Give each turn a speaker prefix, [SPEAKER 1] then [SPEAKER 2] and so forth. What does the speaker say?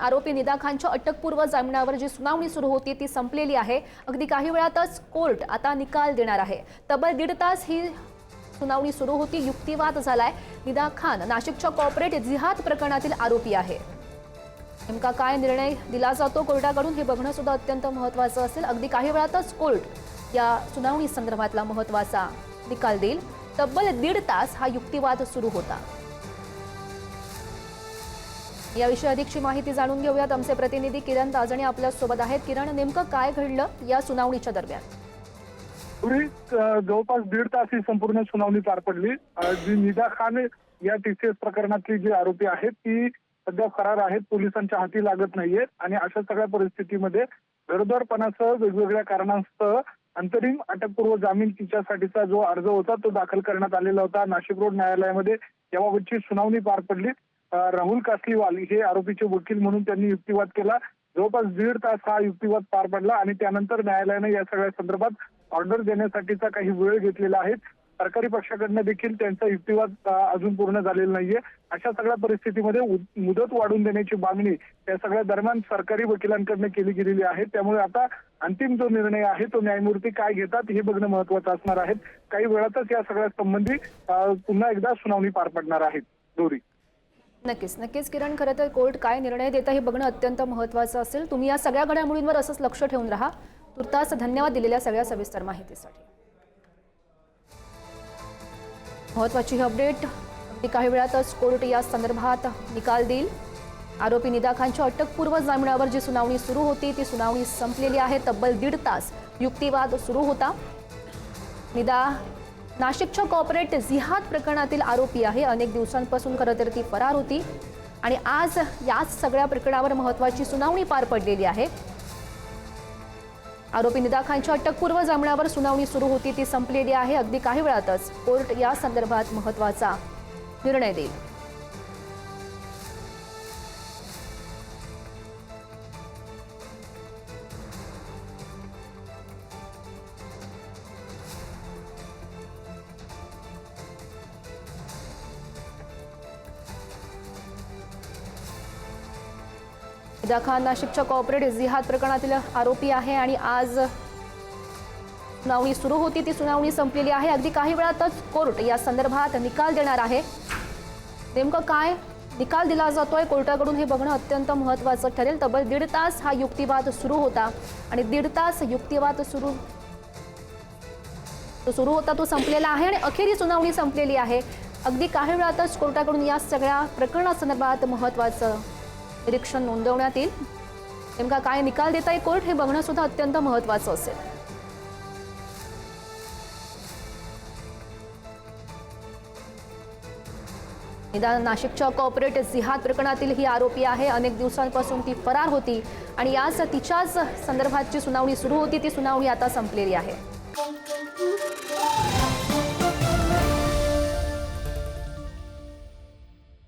[SPEAKER 1] आरोपी निदा खानच्या अटकपूर्व जामिनावर जी सुनावणी सुरू होती ती संपलेली आहे। अगदी काही वेळातच कोर्ट आता निकाल देणार आहे। तब्बल 1.5 तास ही सुनावणी सुरू होती। युक्तिवाद झालाय। निदा खान नाशिकच्या कॉर्पोरेट जिहाद प्रकरणातील आरोपी आहे। नेमका काय निर्णय दिला जातो कोर्टाकडून हे बघणं सुद्धा अत्यंत महत्त्वाचं असेल। अगदी काही वेळातच कोर्ट या सुनावणी संदर्भातला महत्त्वाचा निकाल देईल। तब्बल 1.5 तास हा युक्तिवाद सुरू होता। याविषयी अधिकची माहिती जाणून घेऊयात। आमचे प्रतिनिधी किरण ताजणे आपल्या सोबत आहेत। किरण, नेमकं काय घडलं या सुनावणीच्या दरम्यान?
[SPEAKER 2] जवळपास 1.5 तास ही संपूर्ण सुनावणी पार पडली। जी निदा खान या TCS प्रकरणातली जी आरोपी आहेत ती सध्या फरार आहेत, पोलिसांच्या हाती लागत नाहीये आणि अशा सगळ्या परिस्थितीमध्ये गरोदरपणासह वेगवेगळ्या कारणांसह अंतरिम अटकपूर्व जामीन तिच्यासाठीचा जो अर्ज होता तो दाखल करण्यात आलेला होता। नाशिक रोड न्यायालयामध्ये याबाबतची सुनावणी पार पडली। राहुल कासलीवाल हे आरोपीचे वकील म्हणून त्यांनी युक्तिवाद केला। जवळपास 1.5 तास हा युक्तिवाद पार पडला आणि त्यानंतर न्यायालयाने या सगळ्या संदर्भात ऑर्डर देण्यासाठीचा काही वेळ घेतलेला आहे। सरकारी पक्षाकडनं देखील त्यांचा युक्तिवाद अजून पूर्ण झालेला नाहीये। अशा सगळ्या परिस्थितीमध्ये मुदत वाढवून देण्याची मागणी या सगळ्या दरम्यान सरकारी वकिलांकडनं केली गेलेली आहे। त्यामुळे आता अंतिम जो निर्णय आहे तो न्यायमूर्ती काय घेतात हे बघणं महत्त्वाचं असणार आहे। काही वेळातच या सगळ्या संबंधी पुन्हा एकदा सुनावणी पार पडणार आहे। दोरी
[SPEAKER 1] नक्कीच किरण, खरं तर कोर्ट काय निर्णय देतं हे बघणं अत्यंत महत्त्वाचं असेल। तुम्ही या सगळ्या घडामोडींवर असंच लक्ष ठेवून राहा। तुर्तास धन्यवाद दिलेल्या सगळ्या सविस्तर माहितीसाठी। महत्त्वाची अपडेट, अगदी काही वेळातच कोर्ट या संदर्भात निकाल देईल। आरोपी निदा खानच्या अटकपूर्व जामिनावर जी सुनावणी सुरू होती ती सुनावणी संपलेली आहे। तब्बल 1.5 तास युक्तिवाद सुरू होता। निदा नाशिकच्या कॉर्पोरेट जिहाद प्रकरणातील आरोपी आहे। अनेक दिवसांपासून खरं तर ती फरार होती आणि आज याच सगळ्या प्रकरणावर महत्त्वाची सुनावणी पार पडलेली आहे। आरोपी निदा खानच्या अटकपूर्व जामिनावर सुनावणी सुरू होती ती संपलेली आहे। अगदी काही वेळातच कोर्ट या संदर्भात महत्त्वाचा निर्णय देईल। निदा खान नाशिकच्या कॉर्पोरेट जिहाद प्रकरणातील आरोपी आहे आणि आज सुनावणी सुरू होती ती सुनावणी संपलेली आहे। अगदी काही वेळातच कोर्ट या संदर्भात निकाल देणार आहे। नेमकं काय निकाल दिला जातोय कोर्टाकडून हे बघणं अत्यंत महत्त्वाचं ठरेल। तब्बल 1.5 तास हा युक्तिवाद सुरू होता आणि 1.5 तास युक्तिवाद सुरू होता तो संपलेला आहे आणि अखेरी सुनावणी संपलेली आहे। अगदी काही वेळातच कोर्टाकडून या सगळ्या प्रकरणासंदर्भात महत्त्वाचं निरीक्षण नोंदवण्यात येईल। नेमका काय निकाल देत आहे कोर्ट हे बघणं सुद्धा अत्यंत महत्त्वाचं असेल। निदा नाशिकच्या कॉर्पोरेट जिहाद प्रकरणातील ही आरोपी आहे। अनेक दिवसांपासून ती फरार होती आणि याच तिच्याच संदर्भातची सुनावणी सुरू होती ती सुनावणी आता संपलेली आहे।